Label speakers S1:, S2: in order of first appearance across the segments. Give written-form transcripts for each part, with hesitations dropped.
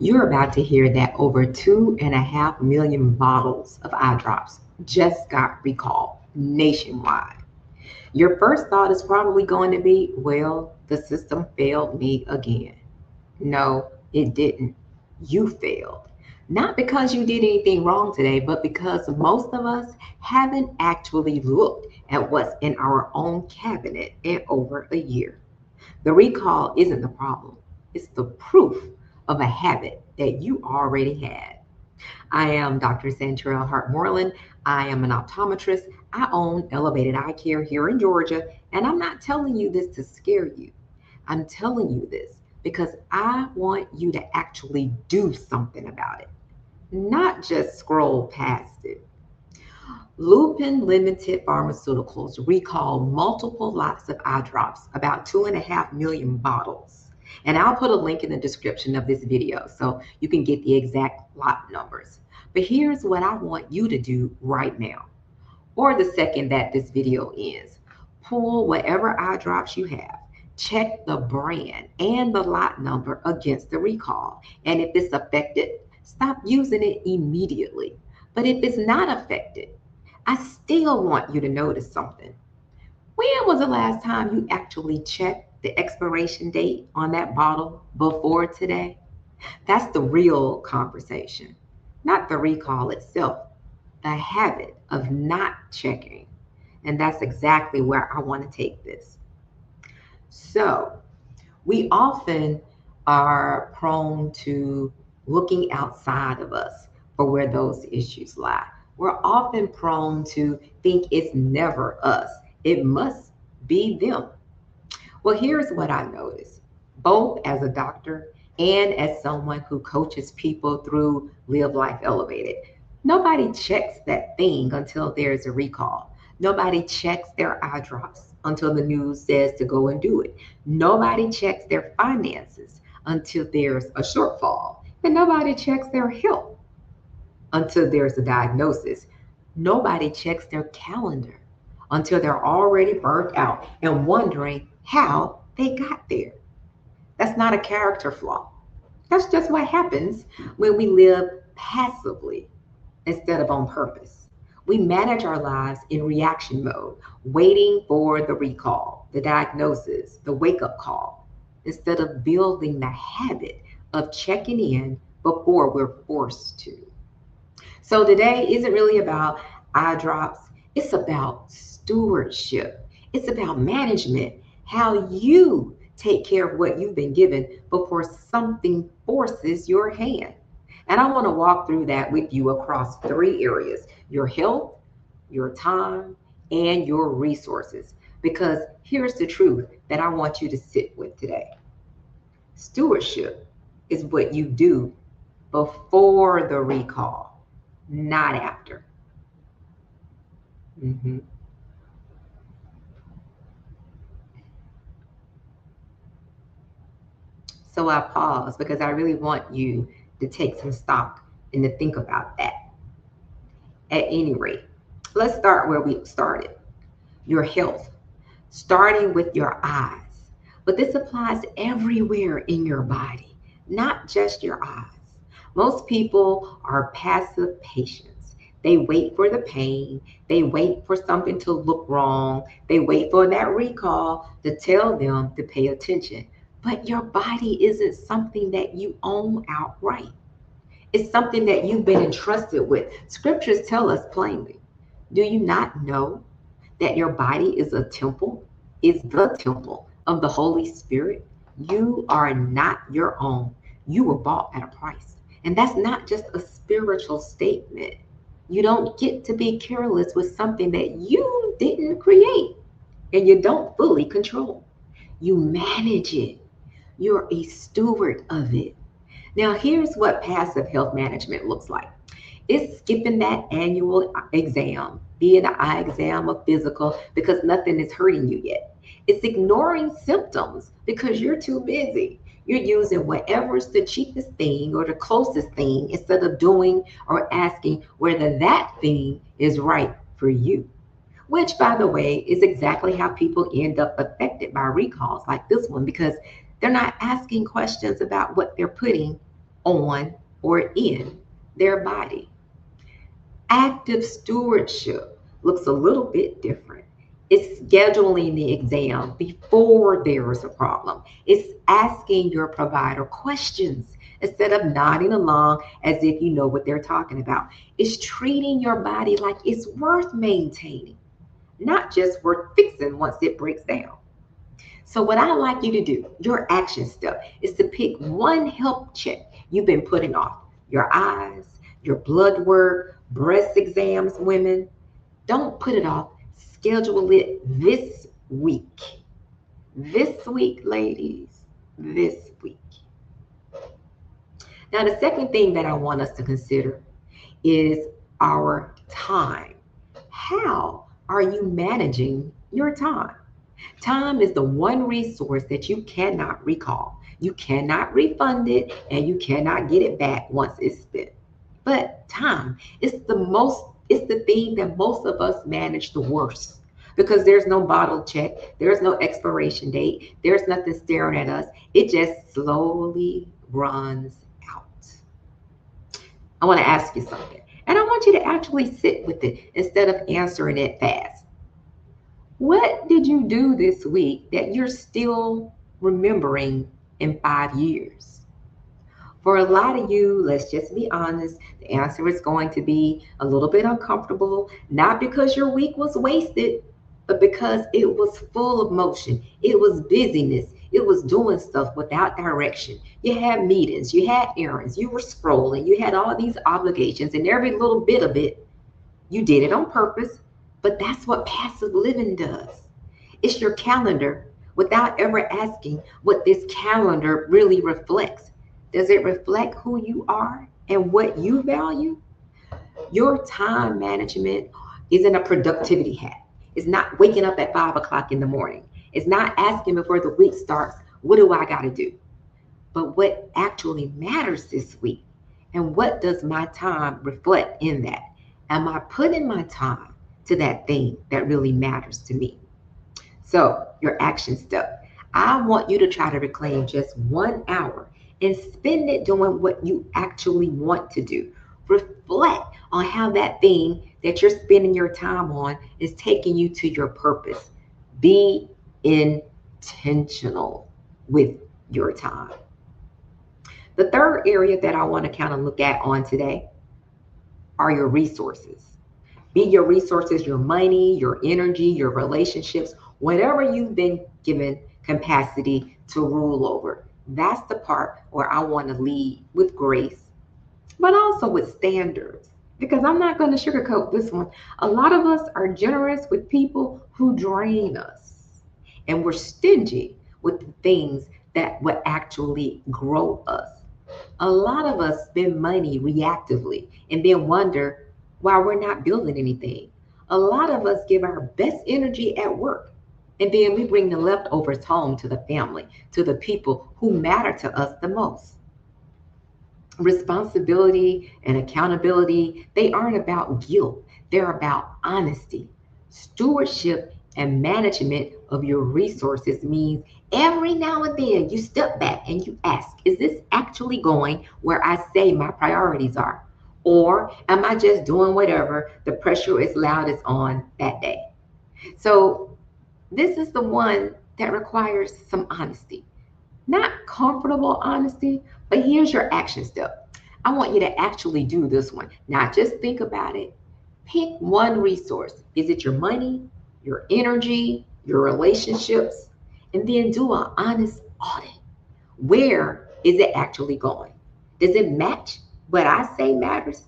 S1: You're about to hear that over 2.5 million bottles of eye drops just got recalled nationwide. Your first thought is probably going to be, well, the system failed me again. No, it didn't. You failed. Not because you did anything wrong today, but because most of us haven't actually looked at what's in our own cabinet in over a year. The recall isn't the problem, it's the proof of a habit that you already had. I am Dr. Santrell Hart-Moreland. I am an optometrist. I own Elevated Eyecare here in Georgia, and I'm not telling you this to scare you. I'm telling you this because I want you to actually do something about it, not just scroll past it. Lupin Limited Pharmaceuticals recalled multiple lots of eye drops, about 2.5 million bottles. And I'll put a link in the description of this video so you can get the exact lot numbers. But here's what I want you to do right now, or the second that this video ends. Pull whatever eye drops you have. Check the brand and the lot number against the recall. And if it's affected, stop using it immediately. But if it's not affected, I still want you to notice something. When was the last time you actually checked the expiration date on that bottle before today? That's the real conversation, not the recall itself, the habit of not checking. And that's exactly where I want to take this. So, we often are prone to looking outside of us for where those issues lie. We're often prone to think it's never us, it must be them. Well, here's what I noticed, both as a doctor and as someone who coaches people through Live Life Elevated. Nobody checks that thing until there's a recall. Nobody checks their eye drops until the news says to go and do it. Nobody checks their finances until there's a shortfall. And nobody checks their health until there's a diagnosis. Nobody checks their calendar until they're already burnt out and wondering how they got there. That's not a character flaw. That's just what happens when we live passively instead of on purpose. We manage our lives in reaction mode, waiting for the recall, the diagnosis, the wake up call, instead of building the habit of checking in before we're forced to. So today isn't really about eye drops, it's about stewardship, it's about management, how you take care of what you've been given before something forces your hand. And I want to walk through that with you across three areas: your health, your time, and your resources. Because here's the truth that I want you to sit with today: stewardship is what you do before the recall, not after. Mhm. So I pause because I really want you to take some stock and to think about that. At any rate, let's start where we started: your health, starting with your eyes. But this applies everywhere in your body, not just your eyes. Most people are passive patients. They wait for the pain, they wait for something to look wrong, they wait for that recall to tell them to pay attention. But your body isn't something that you own outright. It's something that you've been entrusted with. Scriptures tell us plainly. Do you not know that your body is the temple of the Holy Spirit? You are not your own. You were bought at a price. And that's not just a spiritual statement. You don't get to be careless with something that you didn't create and you don't fully control. You manage it. You're a steward of it. Now, here's what passive health management looks like: it's skipping that annual exam, be it an eye exam or physical, because nothing is hurting you yet. It's ignoring symptoms because you're too busy. You're using whatever's the cheapest thing or the closest thing instead of doing or asking whether that thing is right for you. Which, by the way, is exactly how people end up affected by recalls like this one, because they're not asking questions about what they're putting on or in their body. Active stewardship looks a little bit different. It's scheduling the exam before there is a problem. It's asking your provider questions instead of nodding along as if you know what they're talking about. It's treating your body like it's worth maintaining, not just worth fixing once it breaks down. So, what I like you to do, your action step, is to pick one health check you've been putting off. Your eyes, your blood work, breast exams, women. Don't put it off. Schedule it this week. This week, ladies. This week. Now, the second thing that I want us to consider is our time. How are you managing your time? Time is the one resource that you cannot recall. You cannot refund it and you cannot get it back once it's spent. But time is it's the thing that most of us manage the worst because there's no bottle check, there's no expiration date, there's nothing staring at us. It just slowly runs out. I want to ask you something. And I want you to actually sit with it instead of answering it fast. What did you do this week that you're still remembering in 5 years? For a lot of you, let's just be honest, the answer is going to be a little bit uncomfortable, not because your week was wasted, but because it was full of motion. It was busyness. It was doing stuff without direction. You had meetings, you had errands, you were scrolling, you had all these obligations, and every little bit of it, you did it on purpose, but that's what passive living does. It's your calendar without ever asking what this calendar really reflects. Does it reflect who you are and what you value? Your time management isn't a productivity hack. It's not waking up at 5 o'clock in the morning. It's not asking before the week starts, what do I got to do? But what actually matters this week? And what does my time reflect in that? Am I putting my time to that thing that really matters to me? So, your action step. I want you to try to reclaim just 1 hour and spend it doing what you actually want to do. Reflect on how that thing that you're spending your time on is taking you to your purpose. Be intentional with your time. The third area that I want to kind of look at on today are your resources. Be your resources, your money, your energy, your relationships, whatever you've been given capacity to rule over. That's the part where I want to lead with grace, but also with standards. Because I'm not going to sugarcoat this one. A lot of us are generous with people who drain us, and we're stingy with the things that would actually grow us. A lot of us spend money reactively and then wonder why we're not building anything. A lot of us give our best energy at work and then we bring the leftovers home to the family, to the people who matter to us the most. Responsibility and accountability, they aren't about guilt, they're about honesty. Stewardship and management of your resources means every now and then you step back and you ask, is this actually going where I say my priorities are? Or am I just doing whatever the pressure is loudest on that day? So, this is the one that requires some honesty. Not comfortable honesty, but here's your action step. I want you to actually do this one, not just think about it. Pick one resource. Is it your money, your energy, your relationships? And then do an honest audit. Where is it actually going? Does it match what I say matters?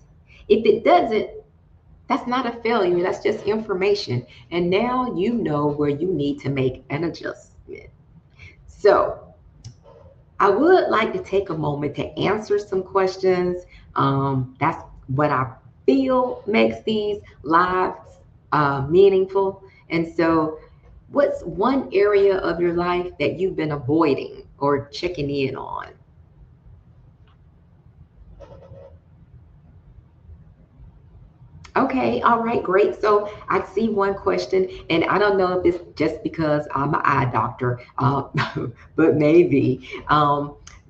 S1: If it doesn't, that's not a failure, that's just information. And now you know where you need to make an adjustment. So, I would like to take a moment to answer some questions. That's what I feel makes these lives meaningful. And so, what's one area of your life that you've been avoiding or checking in on? Okay, all right, great. So I see one question, and I don't know if it's just because I'm an eye doctor, but maybe.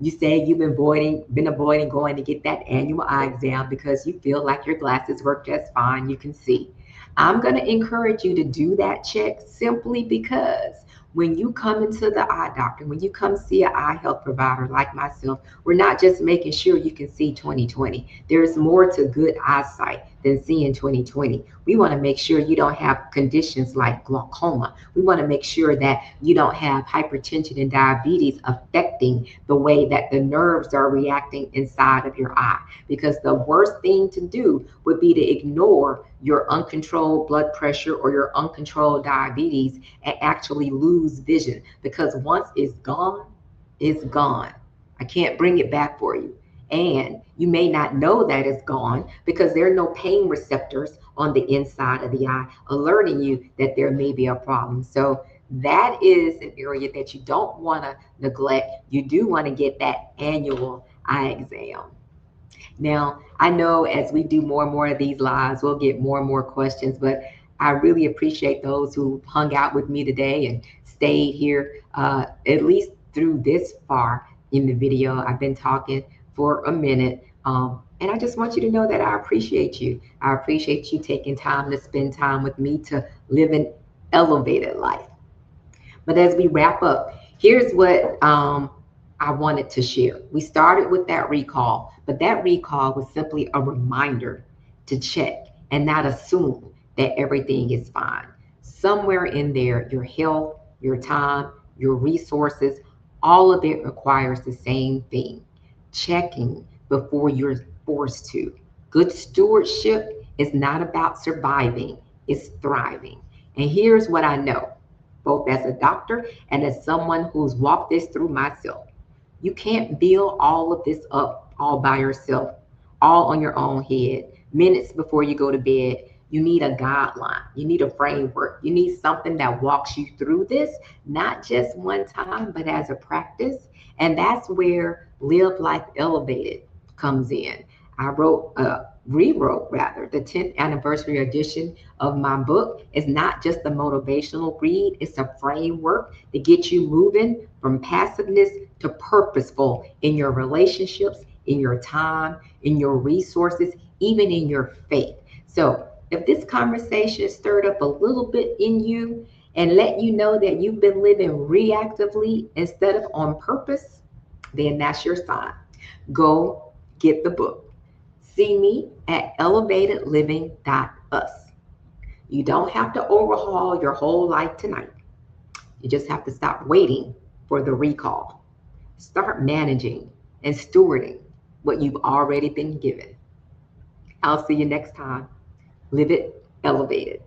S1: You say you've been avoiding going to get that annual eye exam because you feel like your glasses work just fine. You can see. I'm going to encourage you to do that check simply because when you come into the eye doctor, when you come see an eye health provider like myself, we're not just making sure you can see 20/20. There's more to good eyesight than seeing 20/20. We want to make sure you don't have conditions like glaucoma. We want to make sure that you don't have hypertension and diabetes affecting the way that the nerves are reacting inside of your eye. Because the worst thing to do would be to ignore your uncontrolled blood pressure or your uncontrolled diabetes and actually lose vision. Because once it's gone, it's gone. I can't bring it back for you. And you may not know that it's gone because there are no pain receptors on the inside of the eye alerting you that there may be a problem. So that is an area that you don't want to neglect. You do want to get that annual eye exam. Now, I know as we do more and more of these lives, we'll get more and more questions, but I really appreciate those who hung out with me today and stayed here at least through this far in the video. I've been talking for a minute. And I just want you to know that I appreciate you. I appreciate you taking time to spend time with me to live an elevated life. But as we wrap up, here's what I wanted to share. We started with that recall, but that recall was simply a reminder to check and not assume that everything is fine. Somewhere in there, your health, your time, your resources, all of it requires the same thing: checking before you're forced to. Good stewardship is not about surviving, it's thriving. And here's what I know, both as a doctor and as someone who's walked this through myself. You can't build all of this up all by yourself, all on your own head, minutes before you go to bed. You need a guideline. You need a framework. You need something that walks you through this, not just one time, but as a practice. And that's where Live Life Elevated comes in. Rewrote rather, the 10th anniversary edition of my book. Is not just a motivational read, it's a framework to get you moving from passiveness to purposeful in your relationships, in your time, in your resources, even in your faith. So if this conversation stirred up a little bit in you and let you know that you've been living reactively instead of on purpose, then that's your sign. Go get the book. See me at elevatedliving.us. You don't have to overhaul your whole life tonight. You just have to stop waiting for the recall. Start managing and stewarding what you've already been given. I'll see you next time. Live it elevated.